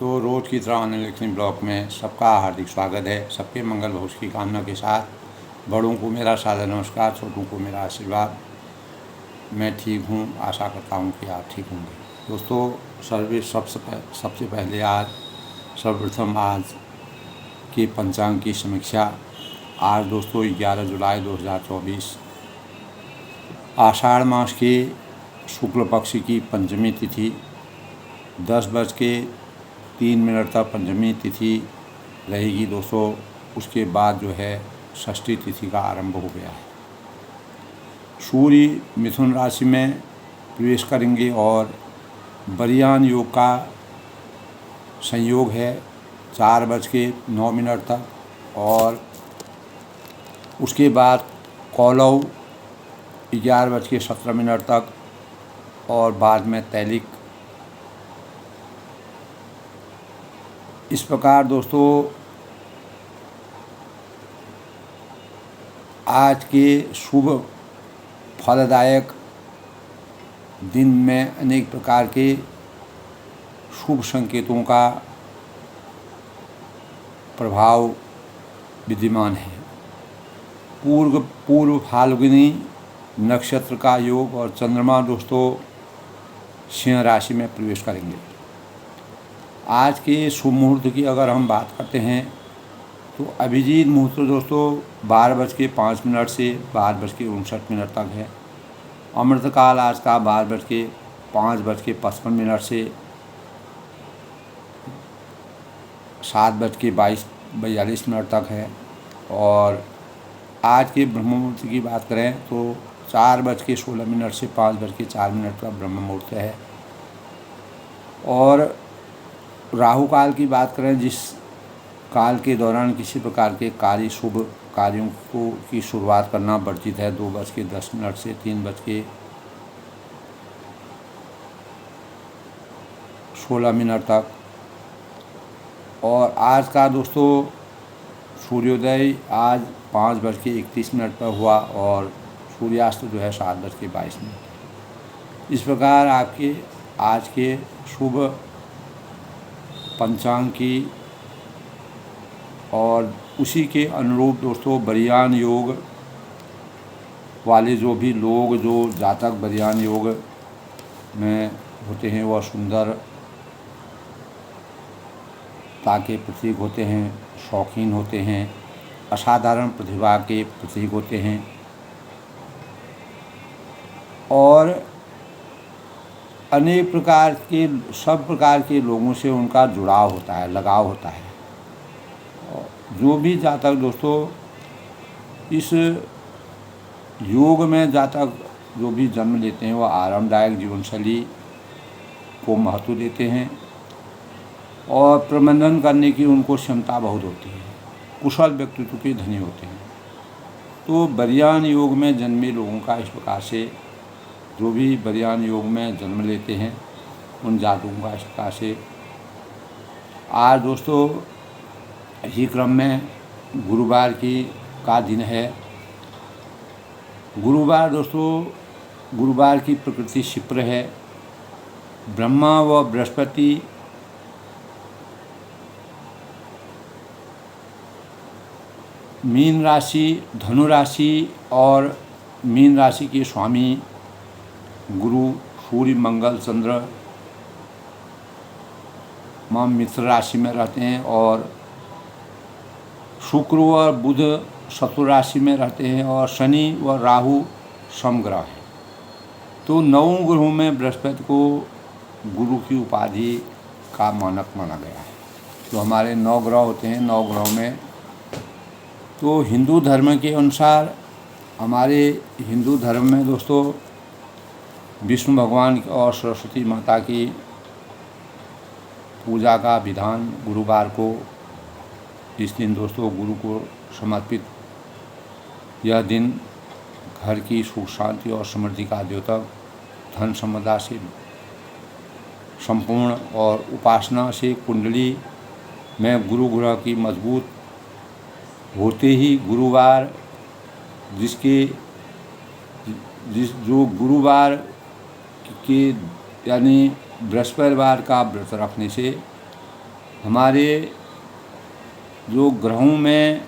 दोस्तों, रोज़ की तरह अनिल लिखनी ब्लॉग में सबका हार्दिक स्वागत है। सबके मंगल भविष्य की कामना के साथ बड़ों को मेरा सादर नमस्कार, छोटों को मेरा आशीर्वाद। मैं ठीक हूँ, आशा करता हूँ कि आप ठीक होंगे। दोस्तों, सबसे पहले सर्वप्रथम आज के पंचांग की समीक्षा। आज दोस्तों 11 जुलाई 2024 आषाढ़ मास के शुक्ल पक्ष की पंचमी तिथि 10:03 तक पंचमी तिथि रहेगी दोस्तों। उसके बाद जो है षष्ठी तिथि का आरंभ हो गया है। सूर्य मिथुन राशि में प्रवेश करेंगे और बरियान योग का संयोग है 4:09 तक, और उसके बाद कौलव 11:17 तक, और बाद में तैलिक। इस प्रकार दोस्तों आज के शुभ फलदायक दिन में अनेक प्रकार के शुभ संकेतों का प्रभाव विद्यमान है। पूर्व फाल्गुनी नक्षत्र का योग और चंद्रमा दोस्तों सिंह राशि में प्रवेश करेंगे। आज के शुभ मुहूर्त की अगर हम बात करते हैं तो अभिजीत मुहूर्त दोस्तों 12:05 से 12:59 तक है। अमृतकाल आज का 5:55 से 7:42 तक है। और आज के ब्रह्म मुहूर्त की बात करें तो 4:16 से 5:04 का ब्रह्म मुहूर्त है। और राहु काल की बात करें, जिस काल के दौरान किसी प्रकार के शुभ कार्यों की शुरुआत करना वर्जित है, 2:10 से 3:16 तक। और आज का दोस्तों सूर्योदय आज 5:31 पर हुआ और सूर्यास्त जो है 7:22। इस प्रकार आपके आज के शुभ पंचांग की और उसी के अनुरूप दोस्तों बरियान योग वाले जो भी लोग, जो जातक बरियान योग में होते हैं, वह सुंदरता के प्रतीक होते हैं, शौकीन होते हैं, असाधारण प्रतिभा के प्रतीक होते हैं और अनेक प्रकार के सब प्रकार के लोगों से उनका जुड़ाव होता है, लगाव होता है। जो भी जातक दोस्तों इस योग में जातक जो भी जन्म लेते हैं, वह आरामदायक जीवनशैली को महत्व देते हैं और प्रबंधन करने की उनको क्षमता बहुत होती है, कुशल व्यक्तित्व के धनी होते हैं। तो बरियान योग में जन्मे लोगों का इस प्रकार से, जो भी बरियान योग में जन्म लेते हैं उन जातकों का इस प्रकार से आज दोस्तों इसी क्रम में गुरुवार का दिन है। गुरुवार दोस्तों, गुरुवार की प्रकृति क्षिप्र है। ब्रह्मा व बृहस्पति मीन राशि, धनु राशि और मीन राशि के स्वामी गुरु सूर्य मंगल चंद्र मित्र राशि में रहते हैं और शुक्र व बुध शत्रु राशि में रहते हैं और शनि व राहु समग्रह है। तो 9 ग्रहों में बृहस्पति को गुरु की उपाधि का मानक माना गया है। तो हमारे 9 ग्रह होते हैं। 9 ग्रहों में तो हिंदू धर्म के अनुसार, हमारे हिंदू धर्म में दोस्तों विष्णु भगवान और सरस्वती माता की पूजा का विधान गुरुवार को, इस दिन दोस्तों गुरु को समर्पित यह दिन घर की सुख शांति और समृद्धि का द्योतक, धन संपदा से संपूर्ण और उपासना से कुंडली में गुरु ग्रह की मजबूत होते ही गुरुवार जो गुरुवार के यानी बृहस्पतिवार का व्रत रखने से हमारे जो ग्रहों में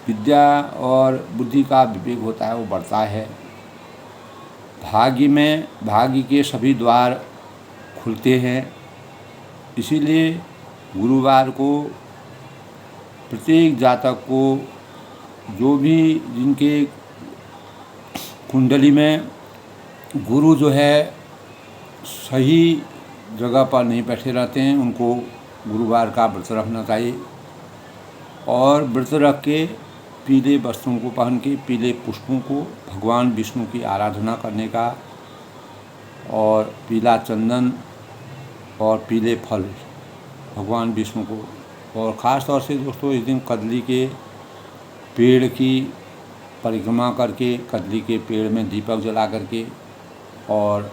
विद्या और बुद्धि का विवेक होता है वो बढ़ता है। भाग्य के सभी द्वार खुलते हैं। इसीलिए गुरुवार को प्रत्येक जातक को, जो भी जिनके कुंडली में गुरु जो है सही जगह पर नहीं बैठे रहते हैं, उनको गुरुवार का व्रत रखना चाहिए। और व्रत रख के पीले वस्त्रों को पहन के, पीले पुष्पों को, भगवान विष्णु की आराधना करने का, और पीला चंदन और पीले फल भगवान विष्णु को, और ख़ास तौर से दोस्तों इस दिन कदली के पेड़ की परिक्रमा करके, कदली के पेड़ में दीपक जला करके और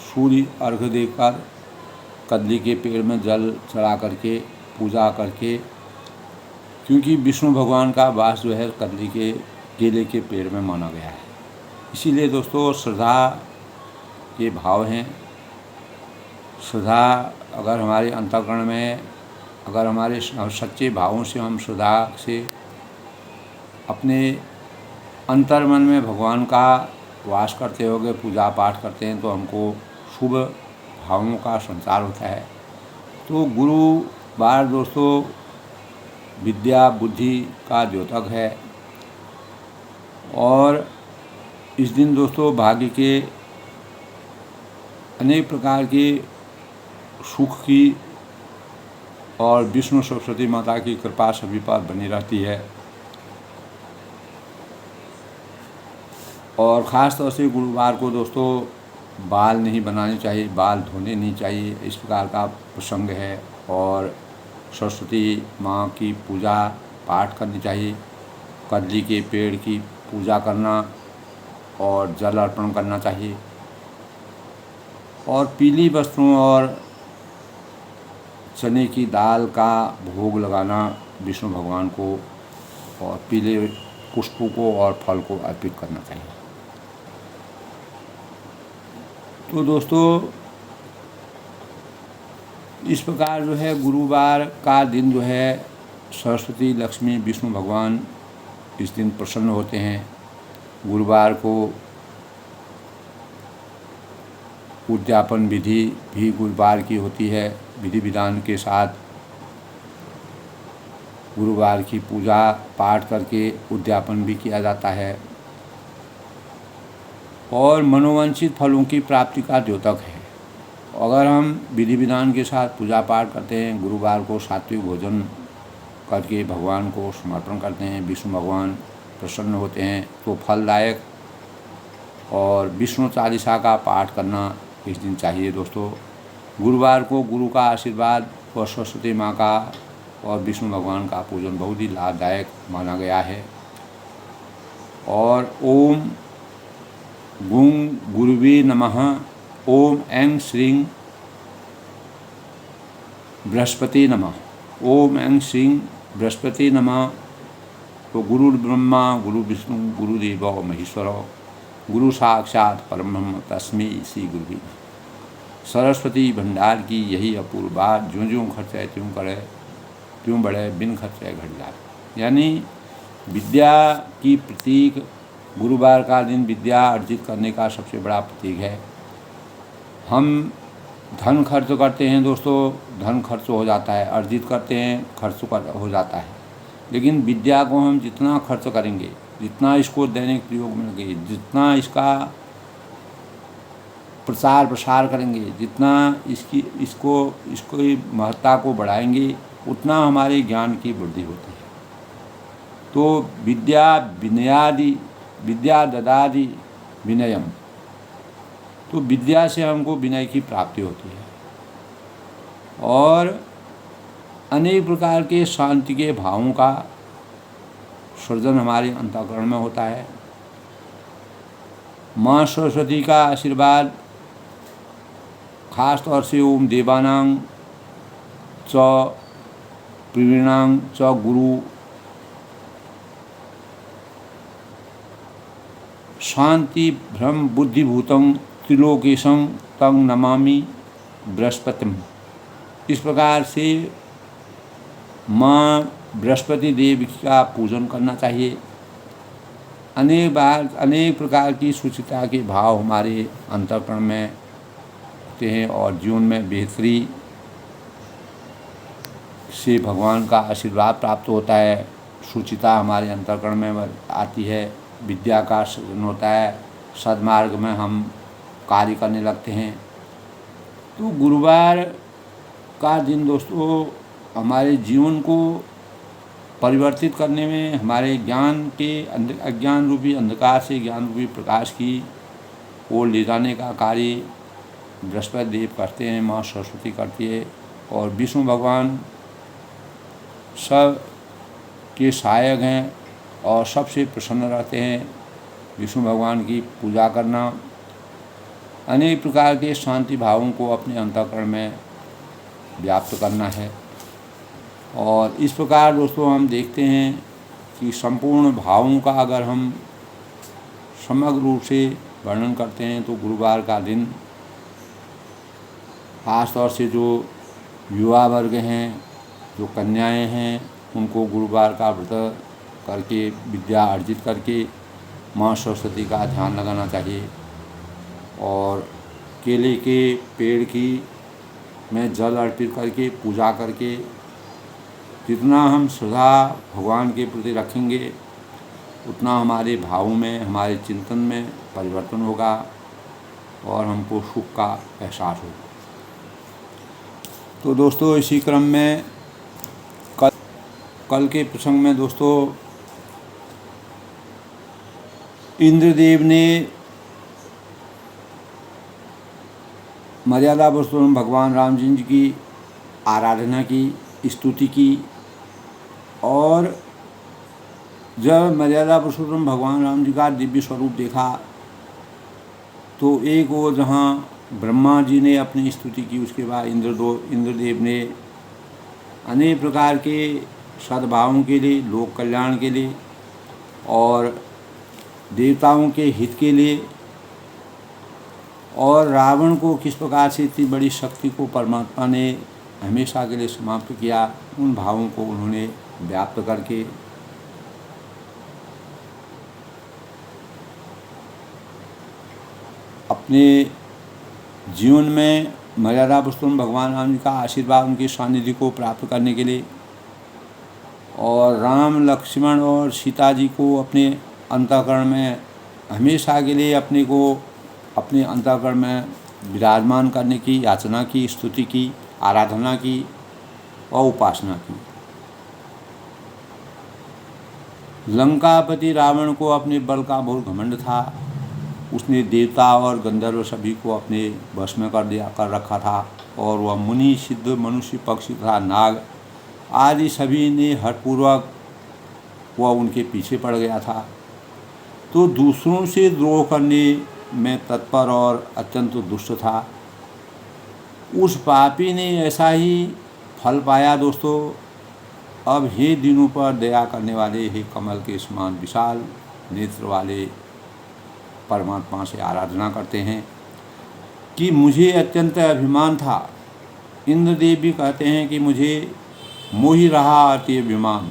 सूर्य अर्घ्य देकर कदली के पेड़ में जल चढ़ा करके पूजा करके, क्योंकि विष्णु भगवान का वास जो है कदली के केले के पेड़ में माना गया है। इसीलिए दोस्तों श्रद्धा के भाव हैं। श्रद्धा अगर हमारे अंतःकरण में, अगर हमारे सच्चे भावों से हम श्रद्धा से अपने अंतर्मन में भगवान का वास करते होंगे, पूजा पाठ करते हैं, तो हमको शुभ भावों का संचार होता है। तो गुरुवार दोस्तों विद्या बुद्धि का द्योतक है। और इस दिन दोस्तों भाग्य के अनेक प्रकार के सुख की और विष्णु सरस्वती माता की कृपा सभी पर बनी रहती है। और ख़ास तौर से गुरुवार को दोस्तों बाल नहीं बनाने चाहिए, बाल धोने नहीं चाहिए, इस प्रकार का प्रसंग है। और सरस्वती माँ की पूजा पाठ करनी चाहिए, कदली के पेड़ की पूजा करना और जल अर्पण करना चाहिए। और पीली वस्त्रों और चने की दाल का भोग लगाना विष्णु भगवान को, और पीले पुष्पों को और फल को अर्पित करना चाहिए। तो दोस्तों इस प्रकार जो है गुरुवार का दिन जो है सरस्वती लक्ष्मी विष्णु भगवान इस दिन प्रसन्न होते हैं। गुरुवार को उद्यापन विधि भी गुरुवार की होती है। विधि विधान के साथ गुरुवार की पूजा पाठ करके उद्यापन भी किया जाता है। और मनोवांछित फलों की प्राप्ति का द्योतक है। अगर हम विधि विधान के साथ पूजा पाठ करते हैं, गुरुवार को सात्विक भोजन करके भगवान को समर्पण करते हैं, विष्णु भगवान प्रसन्न होते हैं, तो फलदायक। और विष्णु चालीसा का पाठ करना इस दिन चाहिए दोस्तों। गुरुवार को गुरु का आशीर्वाद और सरस्वती माँ का और विष्णु भगवान का पूजन बहुत ही लाभदायक माना गया है। और ओम गुं गुरुवे नमः, ओम ऐं श्रीं बृहस्पति नमः, ओम ऐं श्रीं बृहस्पति नमः। तो गुरु ब्रह्मा गुरु विष्णु गुरुदेवो महेश्वरो, गुरु साक्षात परब्रह्म तस्मै श्री गुरुवे नमः। सरस्वती भंडार की यही अपूर्व बात, ज्यों ज्यों खर्चे त्यों करे, त्यों बढ़े बिन खर्चे घट जाए। यानी विद्या की प्रतीक गुरुवार का दिन विद्या अर्जित करने का सबसे बड़ा प्रतीक है। हम धन खर्च करते हैं दोस्तों, धन खर्च हो जाता है, अर्जित करते हैं खर्च हो जाता है। लेकिन विद्या को हम जितना खर्च करेंगे, जितना इसको दैनिक प्रयोग में लगेगी, जितना इसका प्रचार प्रसार करेंगे, जितना इसको महत्ता को बढ़ाएंगे, उतना हमारे ज्ञान की वृद्धि होती है। तो विद्या ददाति विनयम, तो विद्या से हमको विनय की प्राप्ति होती है। और अनेक प्रकार के शांति के भावों का सृजन हमारे अंतःकरण में होता है। माँ सरस्वती का आशीर्वाद खास तौर से ओम देवानां च प्रवीणां च गुरु शांति ब्रह्म बुद्धिभूतं त्रिलोकेशं तं नमामि बृहस्पतिम। इस प्रकार से माँ बृहस्पति देव का पूजन करना चाहिए। अनेक प्रकार की शुचिता के भाव हमारे अंतःकरण में होते हैं और जीवन में बेहतरी से भगवान का आशीर्वाद प्राप्त होता है। शुचिता हमारे अंतःकरण में आती है, विद्या का सृजन होता है, सद्मार्ग में हम कार्य करने लगते हैं। तो गुरुवार का दिन दोस्तों हमारे जीवन को परिवर्तित करने में, हमारे ज्ञान के अज्ञान रूपी अंधकार से ज्ञान रूपी प्रकाश की ओर ले जाने का कार्य बृहस्पति देव करते हैं, माँ सरस्वती करती है। और विष्णु भगवान सब के सहायक हैं और सबसे प्रसन्न रहते हैं। विष्णु भगवान की पूजा करना, अनेक प्रकार के शांति भावों को अपने अंतःकरण में व्याप्त करना है। और इस प्रकार दोस्तों हम देखते हैं कि संपूर्ण भावों का अगर हम समग्र रूप से वर्णन करते हैं तो गुरुवार का दिन खास तौर से जो युवा वर्ग हैं, जो कन्याएं हैं, उनको गुरुवार का व्रत करके विद्या अर्जित करके माँ सरस्वती का ध्यान लगाना चाहिए। और केले के पेड़ की में जल अर्पित करके पूजा करके जितना हम श्रद्धा भगवान के प्रति रखेंगे उतना हमारे भावों में, हमारे चिंतन में परिवर्तन होगा और हमको सुख का एहसास होगा। तो दोस्तों इसी क्रम में कल के प्रसंग में दोस्तों इंद्रदेव ने मर्यादा पुरुषोत्तम भगवान राम जी की आराधना की, स्तुति की। और जब मर्यादा पुरुषोत्तम भगवान राम जी का दिव्य स्वरूप देखा तो एक वो जहाँ ब्रह्मा जी ने अपनी स्तुति की, उसके बाद इंद्रदेव ने अनेक प्रकार के सद्भावों के लिए, लोक कल्याण के लिए और देवताओं के हित के लिए और रावण को किस प्रकार से इतनी बड़ी शक्ति को परमात्मा ने हमेशा के लिए समाप्त किया, उन भावों को उन्होंने व्याप्त करके अपने जीवन में मर्यादा पुरुषोत्तम भगवान राम जी का आशीर्वाद, उनके सानिध्य को प्राप्त करने के लिए और राम, लक्ष्मण और सीता जी को अपने अंतःकरण में हमेशा के लिए अपने अंतःकरण में विराजमान करने की याचना की, स्तुति की, आराधना की और उपासना की। लंकापति रावण को अपने बल का बहुत घमंड था। उसने देवता और गंधर्व सभी को अपने वश में कर रखा था और वह मुनि, सिद्ध, मनुष्य, पक्षी तथा नाग आदि सभी ने हठपूर्वक वह उनके पीछे पड़ गया था। तो दूसरों से द्रोह करने में तत्पर और अत्यंत दुष्ट था। उस पापी ने ऐसा ही फल पाया दोस्तों। अब हे दिनों पर दया करने वाले, हे कमल के समान विशाल नेत्र वाले परमात्मा से आराधना करते हैं कि मुझे अत्यंत अभिमान था। इंद्रदेव भी कहते हैं कि मुझे मोहि रहा अति अभिमान,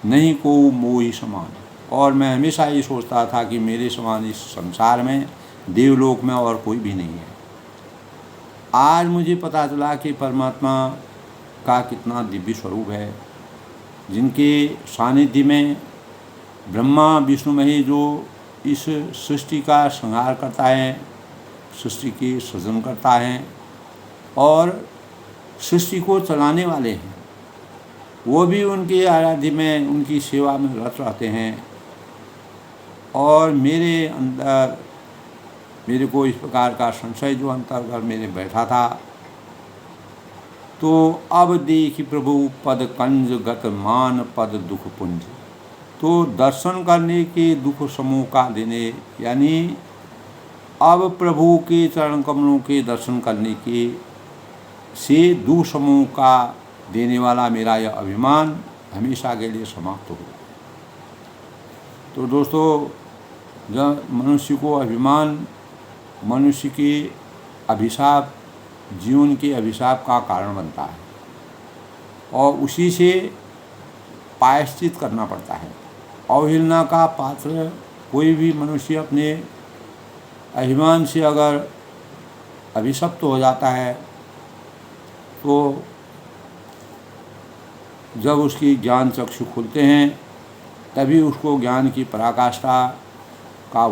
नहीं को मोहि समान। और मैं हमेशा ये सोचता था कि मेरे समान इस संसार में, देवलोक में और कोई भी नहीं है। आज मुझे पता चला कि परमात्मा का कितना दिव्य स्वरूप है, जिनके सानिध्य में ब्रह्मा विष्णु महेश जो इस सृष्टि का संहार करता है, सृष्टि की सृजन करता है और सृष्टि को चलाने वाले हैं, वो भी उनके आराध्य में, उनकी सेवा में रत रहते हैं। और मेरे अंदर मेरे को इस प्रकार का संशय जो अंतर्गत मेरे बैठा था, तो अब देखी प्रभु पद कंज गत मान पद दुख पुंज। तो दर्शन करने के दुख समूह का देने, यानी अब प्रभु के चरण कमलों के दर्शन करने के से दुख समूह का देने वाला मेरा यह अभिमान हमेशा के लिए समाप्त हो। तो दोस्तों, जब मनुष्य को अभिमान, मनुष्य के अभिशाप जीवन के अभिशाप का कारण बनता है और उसी से प्रायश्चित करना पड़ता है। अवहेलना का पात्र कोई भी मनुष्य अपने अभिमान से अगर अभिशप्त हो जाता है तो जब उसकी ज्ञान चक्षु खुलते हैं तभी उसको ज्ञान की पराकाष्ठा का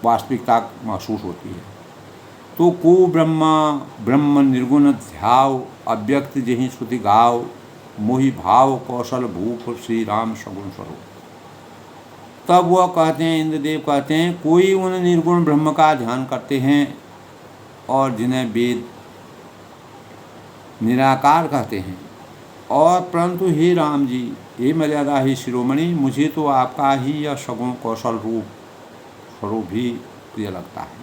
वास्तविकता महसूस होती है। तो को ब्रह्म निर्गुण ध्याव अव्यक्त जही श्रुति गाव मोहि भाव कौशल भूप श्री राम सगुण स्वरूप। तब वह कहते हैं, इंद्रदेव कहते हैं, कोई उन निर्गुण ब्रह्म का ध्यान करते हैं और जिन्हें वेद निराकार कहते हैं, और परंतु हे राम जी, हे मर्यादा ही शिरोमणि, मुझे तो आपका ही यह सगुण कौशल रूप स्वरूप भी प्रिय लगता है।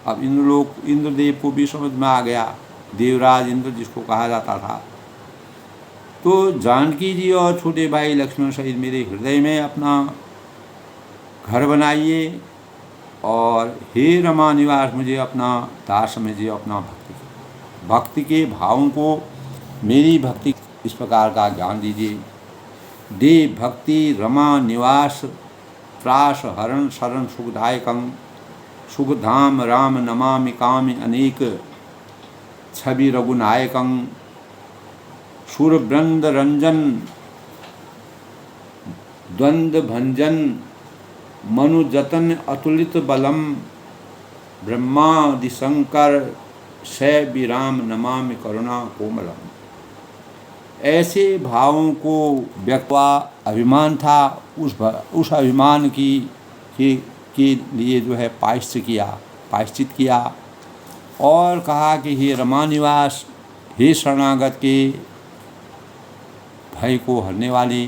अब इंद्रदेव को भी समझ में आ गया, देवराज इंद्र जिसको कहा जाता था। तो जानकी जी और छोटे भाई लक्ष्मण सहित मेरे हृदय में अपना घर बनाइए और हे रमा निवास मुझे अपना दास समझिए, अपना भक्ति के भावों को, मेरी भक्ति इस प्रकार का ज्ञान दीजिए। देव भक्ति रमा निवास त्रास हरण शरण सुखदायकं सुखधाम राम नमामि कामि अनेक छवि रघुनायकं सुरवृंद रंजन द्वंद्व भंजन मनुजतन अतुलित बलम ब्रह्मादि शंकर शय विराम नमामि करुणा कोमलम। ऐसे भावों को व्यक्त अभिमान था, उस अभिमान के लिए जो है प्रायश्चित किया और कहा कि हे रमानिवास, हे शरणागत के भय को हरने वाले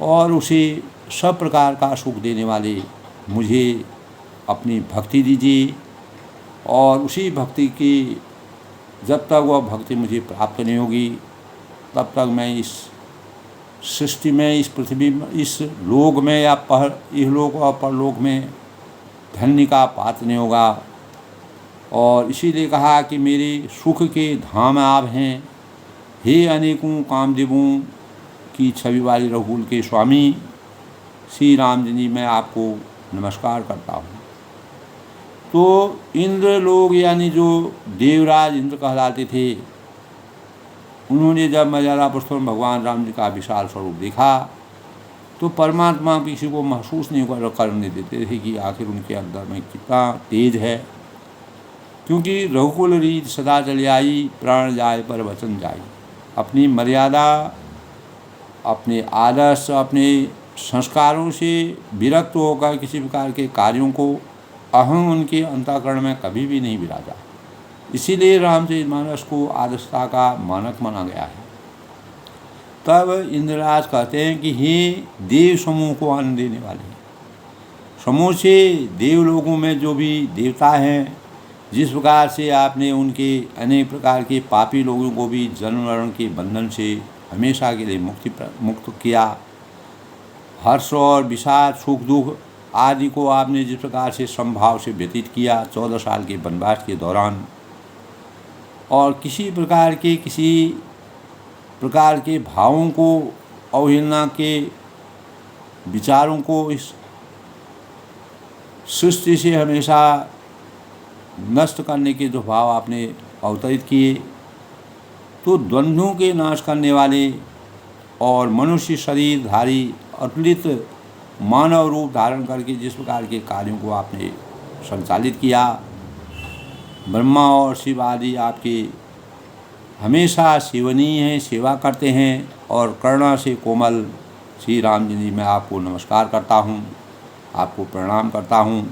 और उसे सब प्रकार का सुख देने वाले, मुझे अपनी भक्ति दीजिए। और उसी भक्ति की जब तक वह भक्ति मुझे प्राप्त नहीं होगी तब तक मैं इस सृष्टि में, इस पृथ्वी में, इस लोक में या इहलोक और परलोक में धन्य का पात्र नहीं होगा। और इसीलिए कहा कि मेरे सुख के धाम आप हैं, हे अनेकों कामदेवों की छवि वाली रघुकुल के स्वामी श्री राम जी, मैं आपको नमस्कार करता हूँ। तो इंद्र लोग यानी जो देवराज इंद्र कहलाते थे, उन्होंने जब मर्यादा पुरुषोत्तम भगवान राम जी का विशाल स्वरूप देखा तो परमात्मा किसी को महसूस नहीं करने देते थे कि आखिर उनके अंदर में कितना तेज है, क्योंकि रघुकुल रीत सदा चली आई, प्राण जाए पर वचन जाए। अपनी मर्यादा, अपने आदर्श, अपने संस्कारों से विरक्त होकर किसी प्रकार के कार्यों को अहम उनके अंतःकरण में कभी भी नहीं विराजा। इसीलिए रामचरितमानस को आदर्शता का मानक माना गया है। तब इंद्रराज कहते हैं कि हे देव समूह को आनंद देने वाले, समूह से देवलोकों में जो भी देवता हैं, जिस प्रकार से आपने उनके अनेक प्रकार के पापी लोगों को भी जन्म मरण के बंधन से हमेशा के लिए मुक्त किया, हर्ष और विषाद सुख दुख आदि को आपने जिस प्रकार से समभाव से व्यतीत किया 14 साल के वनवास के दौरान, और किसी प्रकार के भावों को, अवहेलना के विचारों को इस सृष्टि से हमेशा नष्ट करने के जो भाव आपने अवतरित किए, तो द्वंद्वों के नाश करने वाले और मनुष्य शरीरधारी अतुलित मानव रूप धारण करके जिस प्रकार के कार्यों को आपने संचालित किया, ब्रह्मा और शिव आदि आपके हमेशा सेवनीय हैं, सेवा करते हैं। और करुणा से कोमल श्री राम जी, मैं आपको नमस्कार करता हूँ, आपको प्रणाम करता हूँ।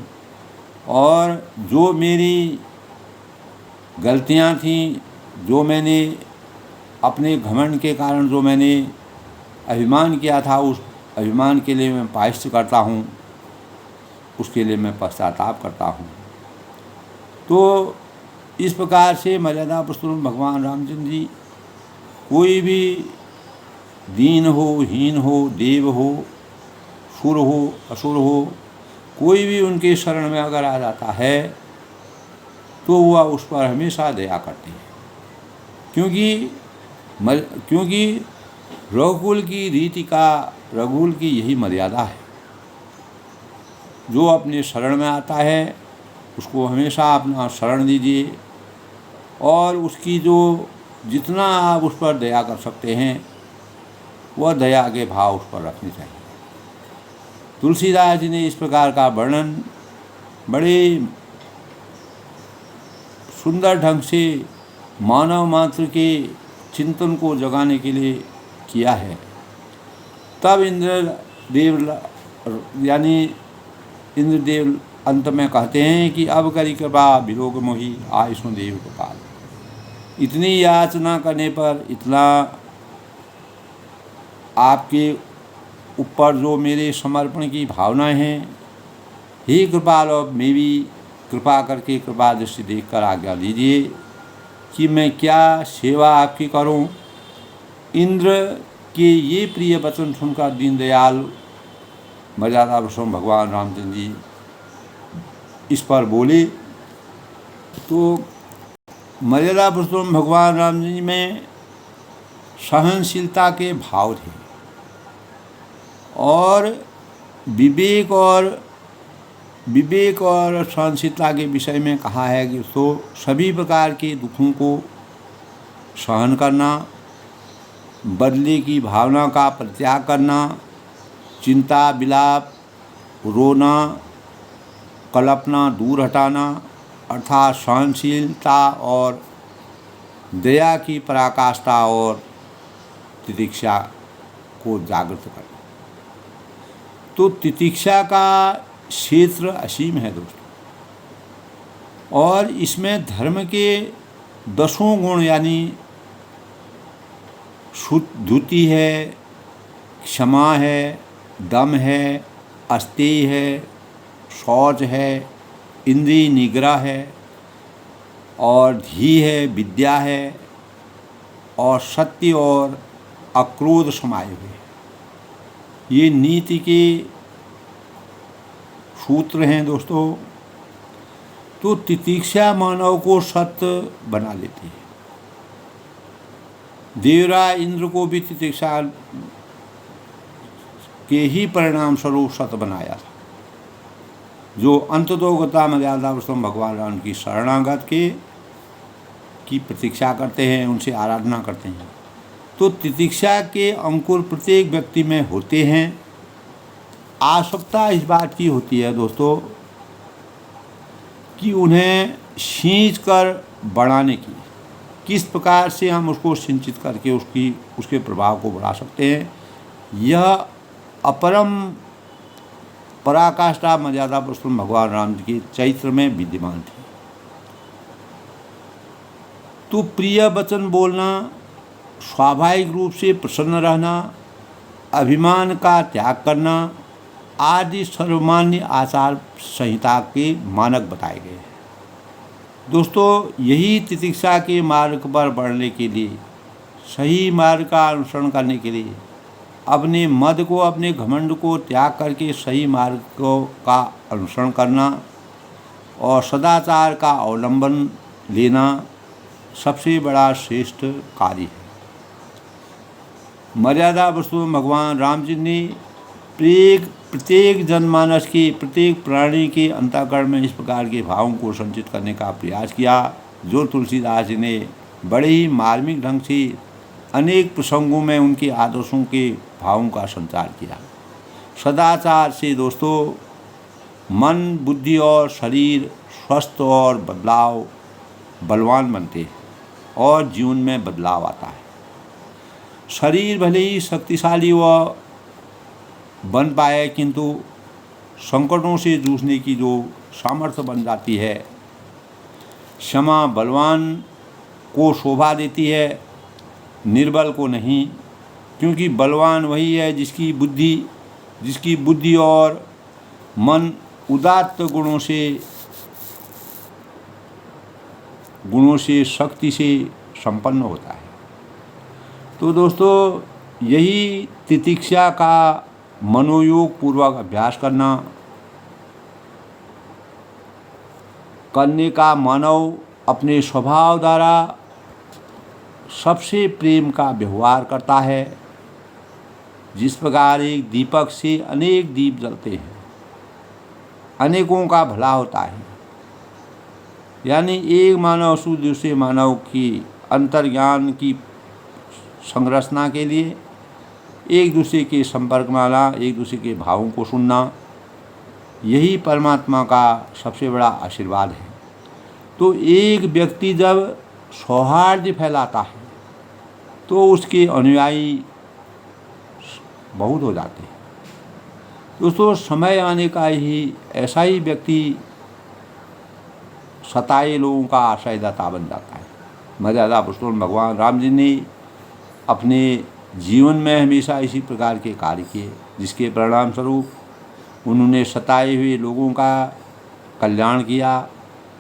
और जो मेरी गलतियाँ थीं, जो मैंने अपने घमंड के कारण जो मैंने अभिमान किया था, उस अभिमान के लिए मैं प्रायश्चित करता हूँ, उसके लिए मैं पश्चाताप करता हूँ। तो इस प्रकार से मर्यादा पुरुषोत्तम भगवान रामचंद्र जी, कोई भी दीन हो, हीन हो, देव हो, सुर हो, असुर हो, कोई भी उनके शरण में अगर आ जाता है तो वह उस पर हमेशा दया करते हैं, क्योंकि रघुकुल की रीति का, रघुकुल की यही मर्यादा है। जो अपने शरण में आता है उसको हमेशा अपना शरण दीजिए, और उसकी जो जितना आप उस पर दया कर सकते हैं वह दया के भाव उस पर रखने चाहिए। तुलसीदास जी ने इस प्रकार का वर्णन बड़े सुंदर ढंग से मानव मात्र के चिंतन को जगाने के लिए किया है। तब इंद्रदेव अंत में कहते हैं कि अब करी कृपा विलोक मोहि आय सो देव गोपाल। इतनी याचना करने पर, इतना आपके ऊपर जो मेरे समर्पण की भावनाएं हैं, हे कृपाल, अब मैं भी कृपा करके कृपा दृष्टि देखकर आज्ञा दीजिए कि मैं क्या सेवा आपकी करूं। इंद्र के ये प्रिय वचन सुनकर दीनदयाल मर्यादा पुरुषोत्तम भगवान रामचंद्र जी इस पर बोले। तो मर्यादा पुरुषोत्तम भगवान राम जी में सहनशीलता के भाव थे, और विवेक और सहनशीलता के विषय में कहा है कि तो सभी प्रकार के दुखों को सहन करना, बदले की भावना का परित्याग करना, चिंता विलाप, रोना, कल्पना दूर हटाना, अर्थात सहनशीलता और दया की पराकाष्ठा और तितिक्षा को जागृत करना। तो तितिक्षा का क्षेत्र असीम है दोस्तों, और इसमें धर्म के 10 गुण यानी धुति है, क्षमा है, दम है, अस्तेय है, शौच है, इंद्रिय निग्रह है, और धी है, विद्या है, और सत्य और अक्रोध समाये हुए ये नीति के सूत्र हैं दोस्तों। तो तितिक्षा मानव को सत्य बना लेती है। देवराज इंद्र को भी तितिक्षा के ही परिणाम स्वरूप सत्य बनाया था। जो अंततोगता मर्यादा पुरुषोत्तम भगवान राम की शरणागत की प्रतीक्षा करते हैं, उनसे आराधना करते हैं। तो तितिक्षा के अंकुर प्रत्येक व्यक्ति में होते हैं। आवश्यकता इस बात की होती है दोस्तों कि उन्हें सींच कर बढ़ाने की, किस प्रकार से हम उसको सिंचित करके उसके प्रभाव को बढ़ा सकते हैं। यह अपरम पराकाष्ठा मर्यादा पुरुषोत्तम भगवान राम जी के चरित्र में विद्यमान थी। तो प्रिय वचन बोलना, स्वाभाविक रूप से प्रसन्न रहना, अभिमान का त्याग करना आदि सर्वमान्य आचार संहिता के मानक बताए गए हैं। दोस्तों, यही तितिक्षा के मार्ग पर बढ़ने के लिए, सही मार्ग का अनुसरण करने के लिए अपने मद को, अपने घमंड को त्याग करके सही मार्ग का अनुसरण करना और सदाचार का अवलंबन लेना सबसे बड़ा श्रेष्ठ कार्य है। मर्यादा पुरुषोत्तम भगवान राम जी ने प्रत्येक जनमानस के, प्रत्येक प्राणी के अंतःकरण में इस प्रकार के भावों को संचित करने का प्रयास किया, जो तुलसीदास जी ने बड़े ही मार्मिक ढंग से अनेक प्रसंगों में उनके आदर्शों के भावों का संचार किया। सदाचार से दोस्तों मन, बुद्धि और शरीर स्वस्थ और बलवान बनते हैं और जीवन में बदलाव आता है। शरीर भले ही शक्तिशाली व बन पाए, किंतु संकटों से जूझने की जो सामर्थ्य बन जाती है। क्षमा बलवान को शोभा देती है, निर्बल को नहीं, क्योंकि बलवान वही है जिसकी बुद्धि और मन उदात्त गुणों से शक्ति से संपन्न होता है। तो दोस्तों, यही तितिक्षा का मनोयोग पूर्वक अभ्यास करना करने का मानव अपने स्वभाव द्वारा सबसे प्रेम का व्यवहार करता है। जिस प्रकार एक दीपक से अनेक दीप जलते हैं, अनेकों का भला होता है, यानी एक मानव से दूसरे मानव की अंतर्ज्ञान की संरचना के लिए एक दूसरे के संपर्क में आना, एक दूसरे के भावों को सुनना, यही परमात्मा का सबसे बड़ा आशीर्वाद है। तो एक व्यक्ति जब सौहार्द फैलाता है तो उसके अनुयायी बहुत हो जाते हैं। दोस्तों, समय आने का ही ऐसा ही व्यक्ति सताए लोगों का आश्रयदाता बन जाता है। मर्यादा पुरुषोत्तम भगवान राम जी ने अपने जीवन में हमेशा इसी प्रकार के कार्य किए, जिसके परिणाम स्वरूप उन्होंने सताए हुए लोगों का कल्याण किया।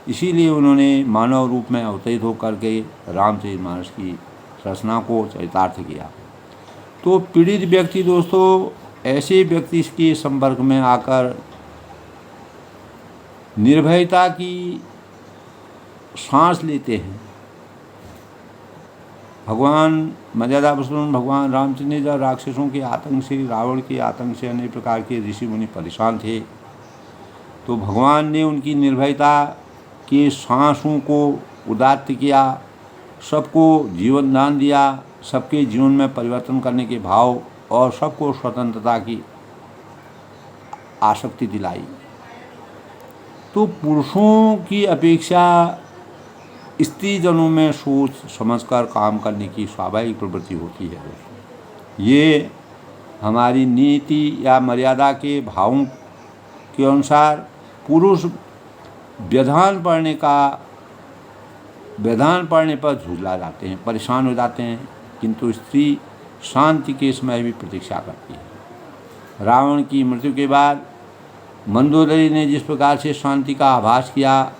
इसीलिए उन्होंने मानव रूप में अवतरित होकर के रामचरितमानस की रचना को चरितार्थ किया। तो पीड़ित व्यक्ति दोस्तों ऐसे व्यक्ति के संपर्क में आकर निर्भयता की सांस लेते हैं। भगवान मर्यादा पुरुषोत्तम भगवान रामचंद्र ने जब राक्षसों के आतंक से, रावण के आतंक से, अनेक प्रकार के ऋषि मुनि परेशान थे, तो भगवान ने उनकी निर्भयता के सांसों को उदात्त किया, सबको जीवन दान दिया, सबके जीवन में परिवर्तन करने के भाव और सबको स्वतंत्रता की आसक्ति दिलाई। तो पुरुषों की अपेक्षा स्त्री जनों में सोच समझकर काम करने की स्वाभाविक प्रवृत्ति होती है। ये हमारी नीति या मर्यादा के भावों के अनुसार पुरुष व्यवधान पड़ने पर झुंझला जाते हैं, परेशान हो जाते हैं, किंतु स्त्री शांति के समय भी प्रतीक्षा करती है। रावण की मृत्यु के बाद मंदोदरी ने जिस प्रकार से शांति का आभास किया,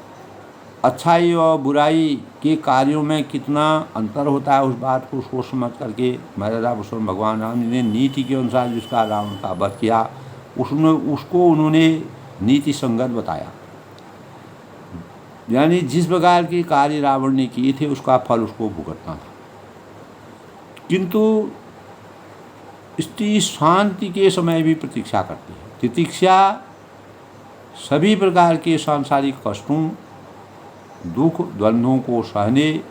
अच्छाई और बुराई के कार्यों में कितना अंतर होता है उस बात को सोच समझ करके मर्यादा पुरुषोत्तम भगवान राम जी ने नीति के अनुसार जिसका रावण का वध किया, उसको उन्होंने नीति संगत बताया। यानी जिस प्रकार के कार्य रावण ने किए थे उसका फल उसको भुगतना था। किंतु स्त्री शांति के समय भी प्रतीक्षा करती है। तितिक्षा सभी प्रकार के सांसारिक कष्टों, दुख, द्वंद्वों को सहने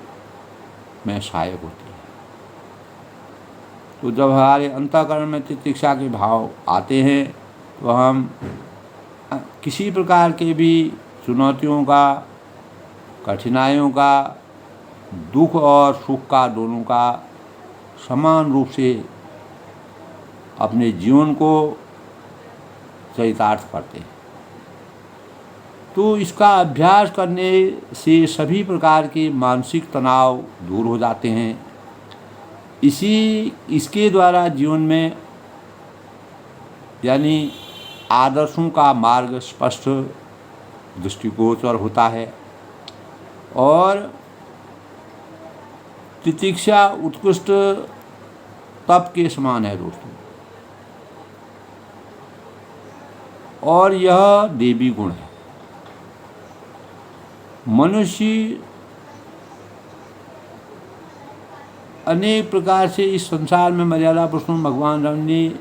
में सहायक होती है। तो जब हमारे अंतःकरण में तितिक्षा के भाव आते हैं तो हम किसी प्रकार के भी चुनौतियों का, कठिनाइयों का, दुख और सुख का, दोनों का समान रूप से अपने जीवन को चरितार्थ करते हैं। तो इसका अभ्यास करने से सभी प्रकार के मानसिक तनाव दूर हो जाते हैं। इसके द्वारा जीवन में यानी आदर्शों का मार्ग स्पष्ट दृष्टिगोचर होता है और तितिक्षा उत्कृष्ट तप के समान है दोस्तों। और यह देवी गुण है। मनुष्य अनेक प्रकार से इस संसार में मर्यादा पुरुषोत्तम भगवान राम ने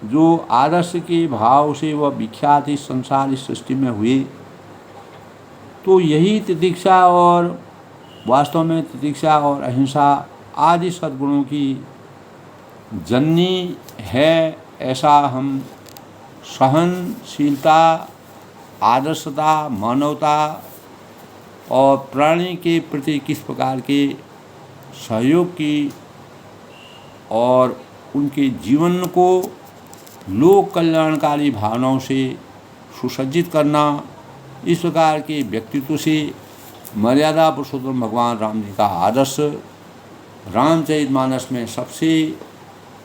जो आदर्श के भाव से वह विख्यात इस संसार, इस सृष्टि में हुए, तो यही तितिक्षा और वास्तव में तितिक्षा और अहिंसा आदि सद्गुणों की जननी है। ऐसा हम सहनशीलता, आदर्शता, मानवता और प्राणी के प्रति किस प्रकार के सहयोग की और उनके जीवन को लोक कल्याणकारी भावनाओं से सुसज्जित करना, इस प्रकार के व्यक्तित्व से मर्यादा पुरुषोत्तम भगवान राम जी का आदर्श रामचरितमानस में सबसे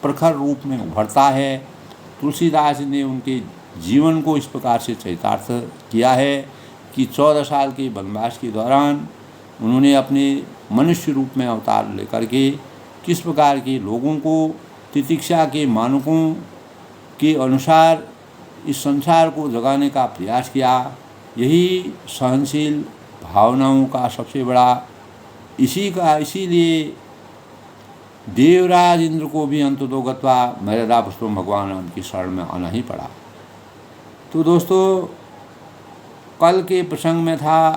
प्रखर रूप में उभरता है। तुलसीदास ने उनके जीवन को इस प्रकार से चरितार्थ किया है कि 14 साल के वनवास के दौरान उन्होंने अपने मनुष्य रूप में अवतार लेकर के किस प्रकार के लोगों को तितिक्षा के मानकों के अनुसार इस संसार को जगाने का प्रयास किया। यही सहनशील, भावनाओं का सबसे बड़ा इसीलिए देवराज इंद्र को भी अंततो गत्वा मर्यादा पुरुषोत्तम भगवान राम की शरण में आना ही पड़ा। तो दोस्तों, कल के प्रसंग में था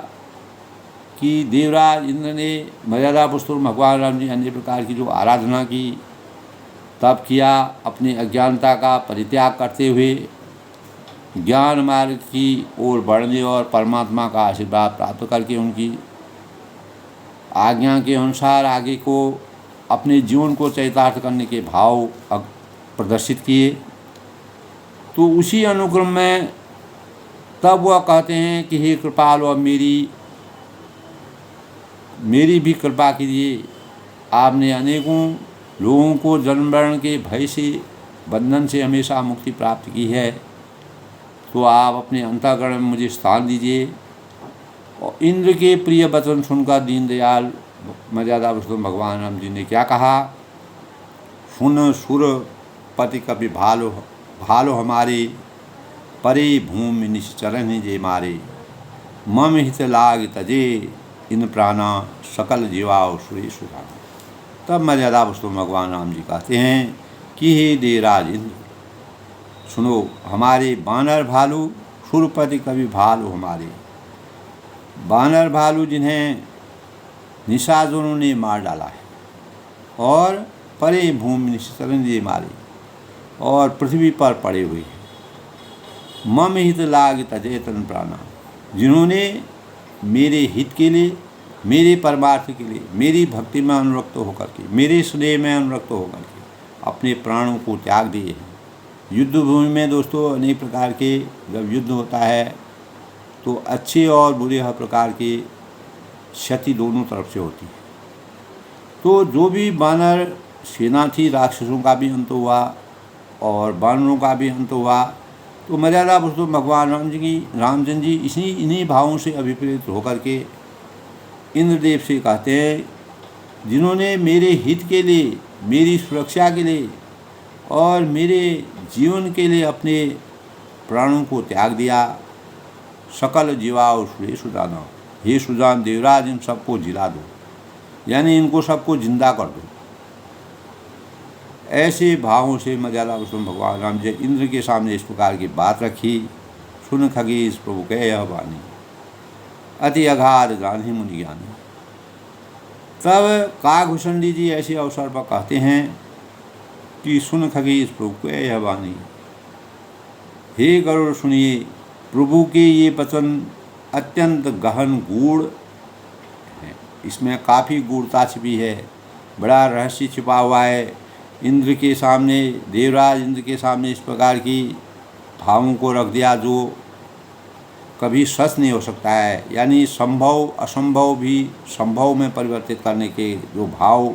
कि देवराज इंद्र ने मर्यादा पुरुषोत्तम भगवान राम जी अन्य प्रकार की जो आराधना की, तप किया, अपनी अज्ञानता का परित्याग करते हुए ज्ञान मार्ग की ओर बढ़ने और परमात्मा का आशीर्वाद प्राप्त करके उनकी आज्ञा के अनुसार आगे को अपने जीवन को चरितार्थ करने के भाव प्रदर्शित किए। तो उसी अनुक्रम में तब वह कहते हैं कि हे कृपालु, अब मेरी भी कृपा कीजिए। आपने अनेकों लोगों को जन्म मरण के भय से, बंधन से हमेशा मुक्ति प्राप्त की है, तो आप अपने अंतःकरण में मुझे स्थान दीजिए। और इंद्र के प्रिय वचन सुनकर दीनदयाल मर्यादा पुरुषोत्तम भगवान राम जी ने क्या कहा? सुन सुर पति कभी भालो हमारे, परे भूमि निश्चरण जे मारे, मम हित लाग तजे इन प्राणा, सकल जीवाओ सुरेश सुधाना। तब मर्यादा पुरुषोत्तम भगवान राम जी कहते हैं कि हे देवराज इंद्र, सुनो, हमारे बानर भालू सुरपति कभी भालू हमारे, बानर भालू जिन्हें निशाचरों ने मार डाला है, और परे भूमि निश्चरण जे मारे, और पृथ्वी पर पड़े हुए हैं। मम हित लाग तजे तन प्राणा, जिन्होंने मेरे हित के लिए, मेरे परमार्थ के लिए, मेरी भक्ति में अनुरक्त होकर के, मेरे स्नेह में अनुरक्त होकर के अपने प्राणों को त्याग दिए हैं। युद्ध भूमि में दोस्तों अनेक प्रकार के जब युद्ध होता है तो अच्छे और बुरे हर प्रकार की क्षति दोनों तरफ से होती है। तो जो भी वानर सेना थी, राक्षसों का भी अंत हुआ और वानरों का भी अंत हुआ। तो मर्यादा पुरुषोत्तम भगवान रामचंद्र जी इन्हीं भावों से अभिप्रेरित होकर के इंद्रदेव से कहते हैं, जिन्होंने मेरे हित के लिए, मेरी सुरक्षा के लिए और मेरे जीवन के लिए अपने प्राणों को त्याग दिया, सकल जीवाओ सुरे सुदाना, हे सुजान देवराज, इन सबको जिला दो, यानी इनको सबको जिंदा कर दो। ऐसे भावों से मर्यादा पुरुषोत्तम भगवान राम जी इंद्र के सामने इस प्रकार की बात रखी। सुन खगेश प्रभु कह यह वाणी, अति अगाध जान ही मुनि ज्ञानी। तब काकभूषणी जी ऐसे अवसर पर कहते हैं कि सुन खगेश प्रभु कह यह वाणी, हे गरुड़ सुनिए, प्रभु के ये वचन अत्यंत गहन गूढ़ है, इसमें काफ़ी गूढ़ता छिपी है, बड़ा रहस्य छिपा हुआ है। इंद्र के सामने, देवराज इंद्र के सामने इस प्रकार की भावों को रख दिया जो कभी सच नहीं हो सकता है, यानी संभव असंभव भी संभव में परिवर्तित करने के जो भाव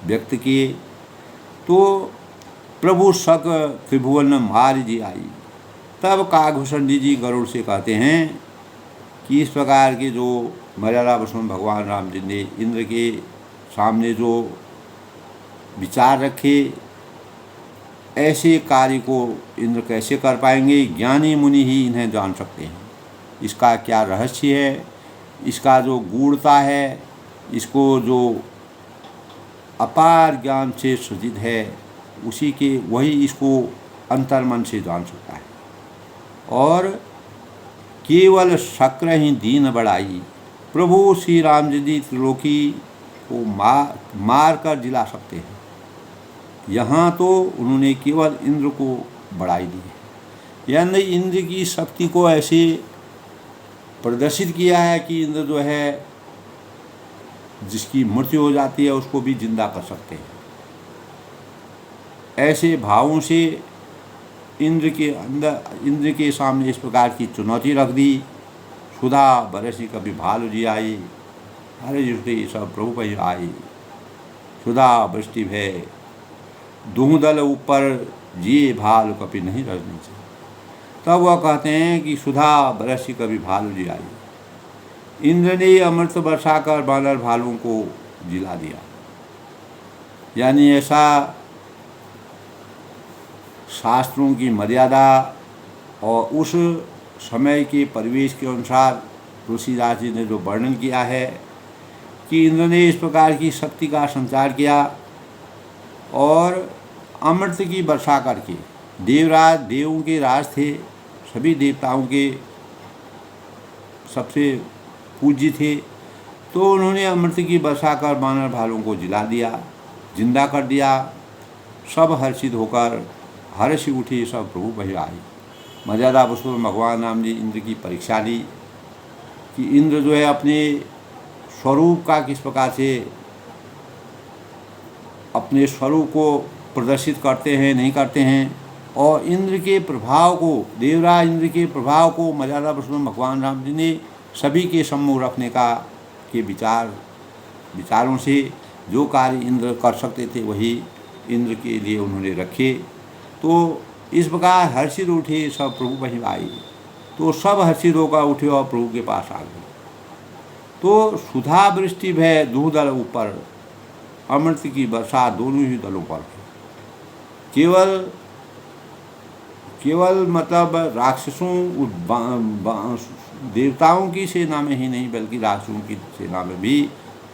व्यक्त किए। तो प्रभु सक त्रिभुवन मार जी आई। तब काकभूषणी जी गरुड़ से कहते हैं कि इस प्रकार के जो मर्यादा पुरुषोत्तम भगवान राम जी ने इंद्र के सामने जो विचार रखे, ऐसे कार्य को इंद्र कैसे कर पाएंगे? ज्ञानी मुनि ही इन्हें जान सकते हैं। इसका क्या रहस्य है, इसका जो गूढ़ता है, इसको जो अपार ज्ञान से सज्जित है, उसी के वही इसको अंतर्मन से जान सकता है। और केवल शक्र ही दीन बढ़ाई, प्रभु श्री राम जी त्रिलोकी को मार कर जिला सकते हैं। यहाँ तो उन्होंने केवल इंद्र को बढ़ाई दी है, यानी इंद्र की शक्ति को ऐसे प्रदर्शित किया है कि इंद्र जो है जिसकी मृत्यु हो जाती है उसको भी जिंदा कर सकते हैं। ऐसे भावों से इंद्र के सामने इस प्रकार की चुनौती रख दी। सुधा बरसी कभी भालू जी आई, हरे जुटे सब प्रभु पर आई, सुधा वृष्टि भय दूदल ऊपर जिए भालू कभी नहीं रजनी से। तब वह कहते हैं कि सुधा बरसी कभी भालू जी आई। इंद्र ने अमृत बरसाकर बानर भालुओं को जिला दिया, यानी ऐसा शास्त्रों की मर्यादा और उस समय के परिवेश के अनुसार तुलसीदास जी ने जो वर्णन किया है कि इंद्र ने इस प्रकार की शक्ति का संचार किया और अमृत की वर्षा करके, देवराज देवों के राज थे, सभी देवताओं के सबसे पूज्य थे, तो उन्होंने अमृत की वर्षा कर वानर भालुओं को जिला दिया, जिंदा कर दिया। सब हर्षित होकर हर्ष उठे, सब प्रभु वहीं आए। मर्यादा पुरुषोत्तम भगवान राम जी इंद्र की परीक्षा ली कि इंद्र जो है अपने स्वरूप का किस प्रकार से अपने स्वरूप को प्रदर्शित करते हैं, नहीं करते हैं। और इंद्र के प्रभाव को, देवराज इंद्र के प्रभाव को मर्यादा पुरुषोत्तम भगवान राम जी ने सभी के सम्मुख रखने का के विचारों से जो कार्य इंद्र कर सकते थे वही इंद्र के लिए उन्होंने रखे। तो इस प्रकार हर्षित उठे, सब प्रभु वहीं आए। तो सब हर्षित होकर उठे और प्रभु के पास आ गए। तो सुधा वृष्टि भय दो दल ऊपर, अमृत की वर्षा दोनों ही दलों पर। केवल मतलब राक्षसों देवताओं की सेना में ही नहीं बल्कि राक्षसों की सेना में भी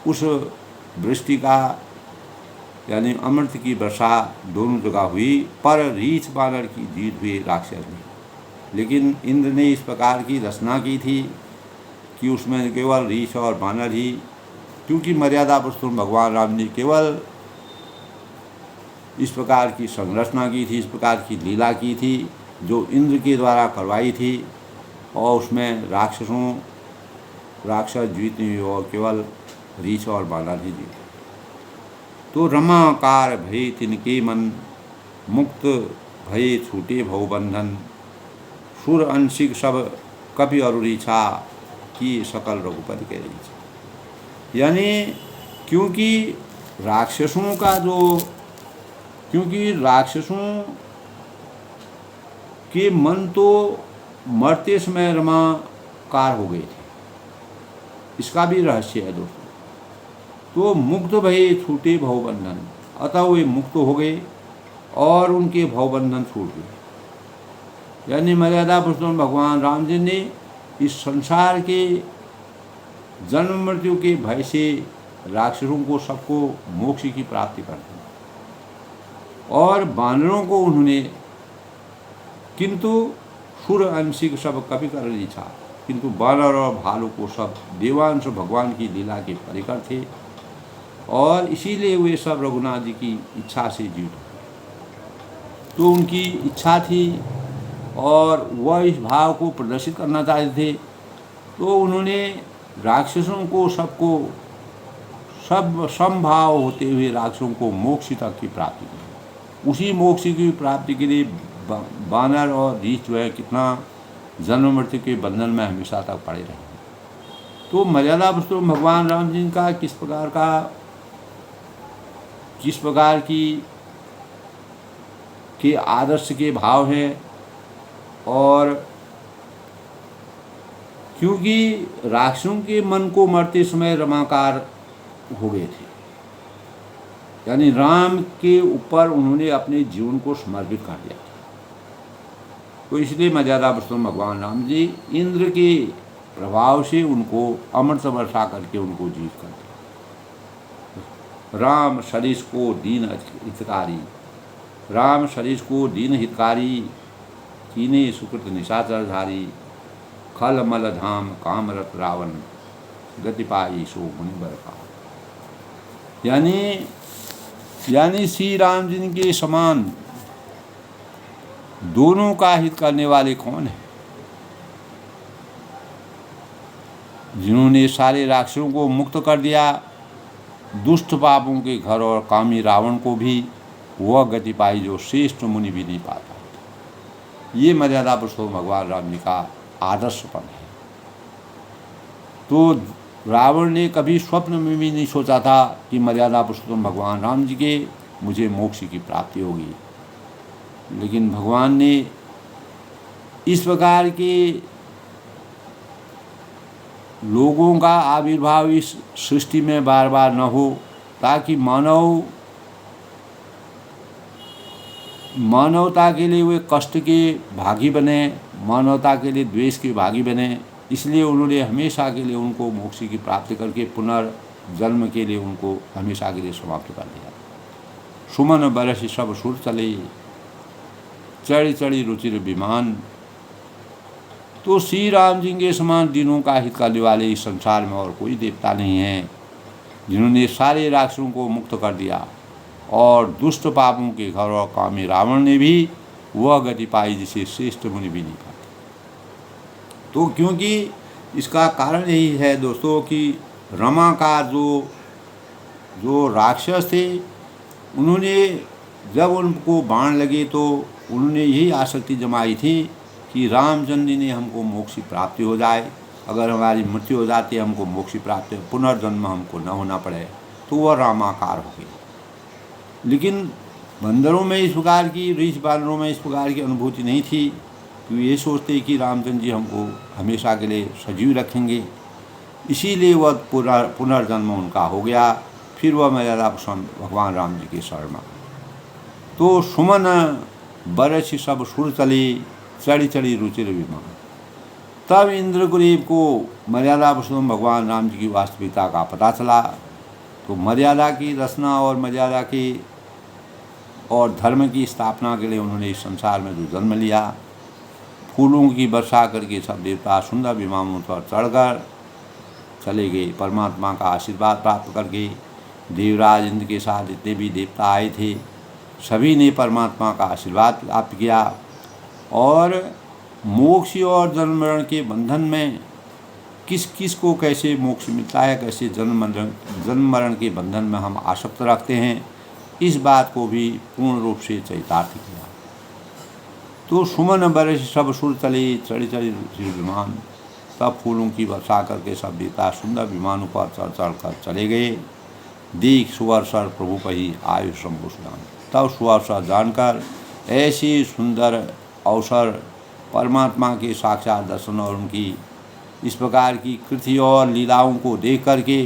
उस वृष्टि का यानी अमृत की वर्षा दोनों जगह हुई। पर रीछ बानर की जीत हुई राक्षस ने। लेकिन इंद्र ने इस प्रकार की रचना की थी कि उसमें केवल रीछ और बानर ही, क्योंकि मर्यादा पुरुषोत्तम भगवान राम ने केवल इस प्रकार की संरचना की थी, इस प्रकार की लीला की थी जो इंद्र के द्वारा करवाई थी, और उसमें राक्षस जीत नहीं हुए और केवल रीछ और बानर ही जीते। तो रमाकार भय तिनके मन, मुक्त भय छूटे भवबंधन, सुर अंशिक सब कपि और रीछा की सकल रघुपति के रीछा। यानी क्योंकि राक्षसों के मन तो मरते समय रमाकार हो गए थे, इसका भी रहस्य है दोस्तों। तो मुक्त भये छूटे भवबंधन, अतः वे मुक्त हो गए और उनके भवबंधन छूट गए। यानी मर्यादा पुरुषोत्तम भगवान राम जी ने इस संसार के जन्म मृत्यु के भय से राक्षसों को सबको मोक्ष की प्राप्ति कर दी, और वानरों को उन्होंने, किंतु सुर अंशिक सब कपि कर रीछा, किंतु वानर और भालू को सब देवांश भगवान की लीला के परिकर थे, और इसीलिए वे सब रघुनाथ जी की इच्छा से जीवित हुए। तो उनकी इच्छा थी और वह इस भाव को प्रदर्शित करना चाहते थे, तो उन्होंने राक्षसों को सबको सब समभाव होते हुए राक्षसों को मोक्ष तक की प्राप्ति की। उसी मोक्ष की प्राप्ति के लिए वानर और रीछ जो है कितना जन्म मृत्यु के बंधन में हमेशा तक पड़े रहे। तो मर्यादा पुरुषोत्तम भगवान राम जी का किस प्रकार के आदर्श के भाव हैं, और क्योंकि राक्षसों के मन को मरते समय रमाकार हो गए थे, यानी राम के ऊपर उन्होंने अपने जीवन को समर्पित कर दिया था। तो इसलिए मर्यादा पुरुषोत्तम भगवान राम जी इंद्र के प्रभाव से उनको अमृत वर्षा करके उनको जीत कर दिया। राम सरिस को दीन हितकारी, राम सरिस को दीन हितकारी, कीने सुकृत निशाचरधारी, खल मल धाम कामरत रावण, गति पाई सो मुनि बर का। यानी श्री राम जी के समान दोनों का हित करने वाले कौन है? जिन्होंने सारे राक्षसों को मुक्त कर दिया, दुष्ट पापों के घर और कामी रावण को भी वह गति पाई जो श्रेष्ठ मुनि भी नहीं पाता। ये मर्यादा पुरुषोत्तम भगवान राम जी का आदर्शपन है। तो रावण ने कभी स्वप्न में भी नहीं सोचा था कि मर्यादा पुरुषोत्तम भगवान राम जी के मुझे मोक्ष की प्राप्ति होगी, लेकिन भगवान ने इस प्रकार के लोगों का आविर्भाव इस सृष्टि में बार बार न हो, ताकि मानवता के लिए वे कष्ट के भागी बने, मानवता के लिए द्वेष के भागी बने, इसलिए उन्होंने हमेशा के लिए उनको मोक्ष की प्राप्ति करके पुनर्जन्म के लिए उनको हमेशा के लिए समाप्त कर दिया। सुमन बरस सब सुर चले, चढ़ी चढ़ी रुचिर विमान। तो श्री राम जी के समान दिनों का हित करने वाले इस संसार में और कोई देवता नहीं है, जिन्होंने सारे राक्षसों को मुक्त कर दिया और दुष्ट पापों के घर और कामी रावण ने भी वह गति पाई जिसे श्रेष्ठ मुनि भी नहीं पाते। तो क्योंकि इसका कारण यही है दोस्तों कि रमा का जो राक्षस थे, उन्होंने जब उनको बाण लगे तो उन्होंने यही आसक्ति जमाई थी कि रामचंद्र जी ने हमको मोक्ष की प्राप्ति हो जाए, अगर हमारी मृत्यु हो जाती है हमको मोक्ष की प्राप्ति, पुनर्जन्म हमको न होना पड़े, तो वह रामाकार हो गई। लेकिन बंदरों में इस प्रकार की, रीछ बानरों में इस प्रकार की अनुभूति नहीं थी, कि ये सोचते कि रामचंद्र जी हमको हमेशा के लिए सजीव रखेंगे, इसीलिए वह पुनर्जन्म उनका हो गया। फिर वह मर्यादा पुरुषोत्तम भगवान राम जी के शरण में। तो सुमन बरस सब सुर चली, चढ़ी चढ़ी रुचिर विमान। तब इंद्रग्रीव को मर्यादा पुरुषोत्तम भगवान राम जी की वास्तविकता का पता चला। तो मर्यादा की रचना और मर्यादा की और धर्म की स्थापना के लिए उन्होंने इस संसार में जो जन्म लिया, फूलों की वर्षा करके सब देवता सुंदर विमानों पर चढ़कर चले गए। परमात्मा का आशीर्वाद प्राप्त करके देवराज इंद्र के साथ जितने भी देवता आए थे, सभी ने परमात्मा का आशीर्वाद प्राप्त किया और मोक्ष और जन्म मरण के बंधन में किस किस को कैसे मोक्ष मिलता है, कैसे जन्म मरण के बंधन में हम आसक्त रखते हैं, इस बात को भी पूर्ण रूप से चरितार्थ किया। तो सुमन बरस सब सुर चले, चढ़ी चढ़ी विमान। तब फूलों की वर्षा करके सब देवता सुंदर विमानों पर चढ़ चढ़ कर चले गए। दीख सुअवसर प्रभु पही आयु शंभु सुदान। तब सुअवसर जानकर ऐसे सुंदर अवसर परमात्मा के साक्षात दर्शन और उनकी इस प्रकार की कृति और लीलाओं को देख करके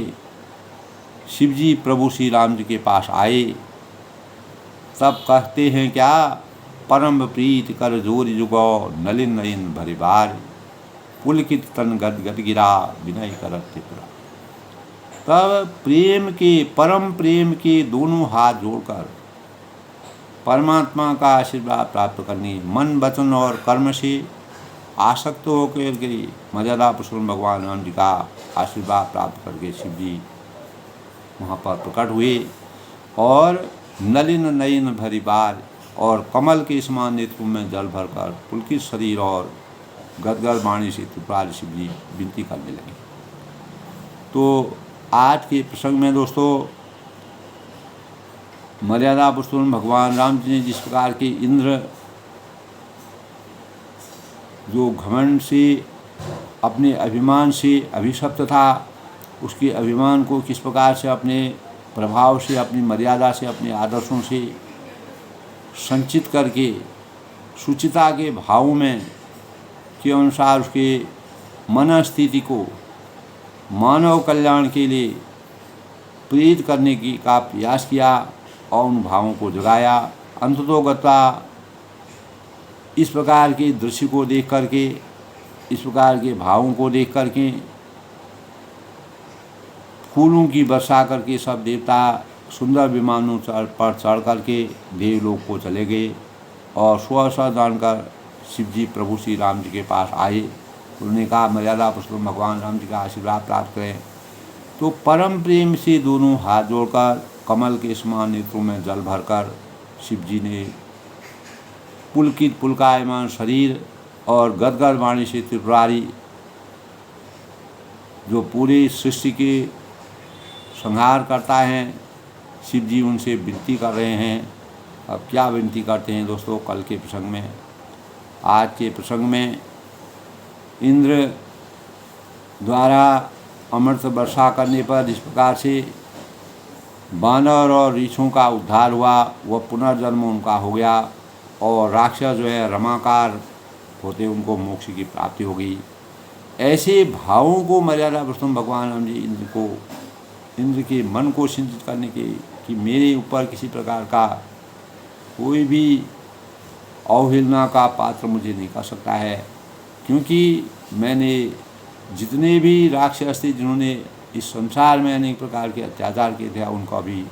शिवजी प्रभु श्री राम जी के पास आए। तब कहते हैं क्या, परम प्रीत कर जोर जुगो, नलिन नयन भरी बार, पुलकित तन गद गद गिरा, विनय करत त्रिपुरा। तब प्रेम के, परम प्रेम के दोनों हाथ जोड़कर परमात्मा का आशीर्वाद प्राप्त करने, मन वचन और कर्म से आसक्त होकर के मर्यादा पुरुषोत्तम भगवान राम जी का आशीर्वाद प्राप्त करके शिव जी वहाँ पर प्रकट हुए और नलिन नयन भरी बार और कमल के समान नेत्रों में जल भरकर पुलकित शरीर और गदगद वाणी से त्रिपुरारी शिव जी विनती करने लगे। तो आज के प्रसंग में दोस्तों मर्यादा पुरुषोत्तम भगवान राम जी ने जिस प्रकार के इंद्र जो घमंड से, अपने अभिमान से अभिशप्त था, उसके अभिमान को किस प्रकार से अपने प्रभाव से, अपनी मर्यादा से, अपने आदर्शों से संचित करके सुचिता के भावों में के अनुसार उसके मन स्थिति को मानव कल्याण के लिए प्रेरित करने की का प्रयास किया और उन भावों को जगाया। अंततोगता इस प्रकार के दृश्य को देख करके, इस प्रकार के भावों को देख करके फूलों की वर्षा करके सब देवता सुंदर विमानों पर चढ़ करके देवलोक को चले गए और स्वअवसर जानकर शिव जी प्रभु श्री राम जी के पास आए। उन्होंने कहा मर्यादा पुरुषोत्तम भगवान राम जी का आशीर्वाद प्राप्त करें। तो परम प्रेम से दोनों हाथ जोड़कर कमल के समान नेत्रों में जल भरकर शिव जी ने पुलकित पुलकायमान शरीर और गदगद वाणी से त्रिपुरारी जो पूरी सृष्टि के संहार करता है, शिव जी उनसे विनती कर रहे हैं। अब क्या विनती करते हैं दोस्तों, कल के प्रसंग में, आज के प्रसंग में इंद्र द्वारा अमृत वर्षा करने पर जिस प्रकार से बानर और रीछों का उद्धार हुआ, वह पुनर्जन्म उनका हो गया और राक्षस जो है रमाकार होते उनको मोक्ष की प्राप्ति हो गई। ऐसे भावों को मर्यादा पुरुषोत्तम भगवान राम जी इंद्र के मन को सिंचित करने के कि मेरे ऊपर किसी प्रकार का कोई भी अवहेलना का पात्र मुझे नहीं कर सकता है, क्योंकि मैंने जितने भी राक्षस थे जिन्होंने इस संसार में अनेक प्रकार के अत्याचार किए थे, उनको भी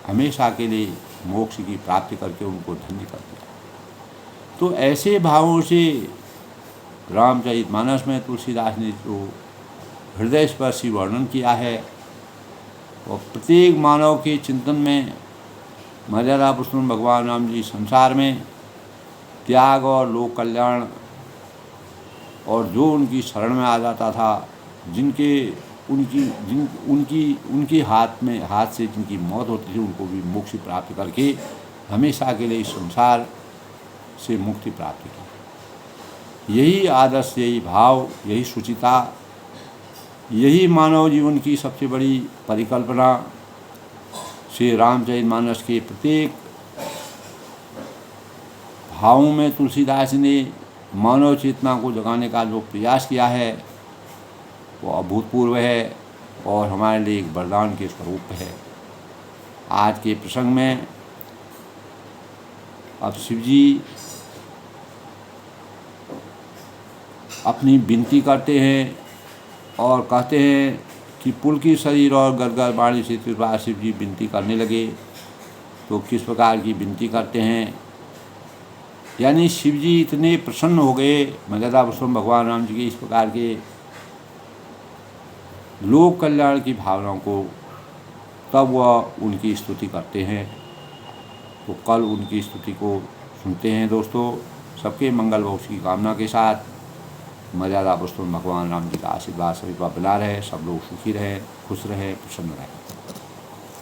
हमेशा के लिए मोक्ष की प्राप्ति करके उनको धन्य कर दिया। तो ऐसे भावों से रामचरितमानस में तुलसीदास ने जो हृदय स्पर्शी वर्णन किया है, और प्रत्येक मानव के चिंतन में मर्यादा पुरुषोत्तम भगवान राम जी संसार में त्याग और लोक कल्याण, और जो उनकी शरण में आ जाता था, उनकी हाथ से जिनकी मौत होती थी, उनको भी मोक्ष प्राप्त करके हमेशा के लिए इस संसार से मुक्ति प्राप्त की। यही आदर्श, यही भाव, यही शुचिता, यही मानव जीवन की सबसे बड़ी परिकल्पना श्री रामचरितमानस के प्रत्येक भावों में तुलसीदास ने मानव चेतना को जगाने का जो प्रयास किया है वो अभूतपूर्व है और हमारे लिए एक वरदान के स्वरूप है। आज के प्रसंग में अब शिव जी अपनी विनती करते हैं और कहते हैं कि पुलकित शरीर और गदगद वाणी से त्रिपुरा शिव जी विनती करने लगे। तो किस प्रकार की विनती करते हैं, यानी शिव जी इतने प्रसन्न हो गए मर्यादा पुरुषोत्तम भगवान राम जी के इस प्रकार के लोक कल्याण की भावनाओं को, तब वह उनकी स्तुति करते हैं। तो कल उनकी स्तुति को सुनते हैं दोस्तों। सबके मंगल भविष्य की कामना के साथ मर्यादा पुरुषोत्तम भगवान राम जी का आशीर्वाद सभी पर बना रहे। सब लोग सुखी रहें, खुश रहें, प्रसन्न रहें।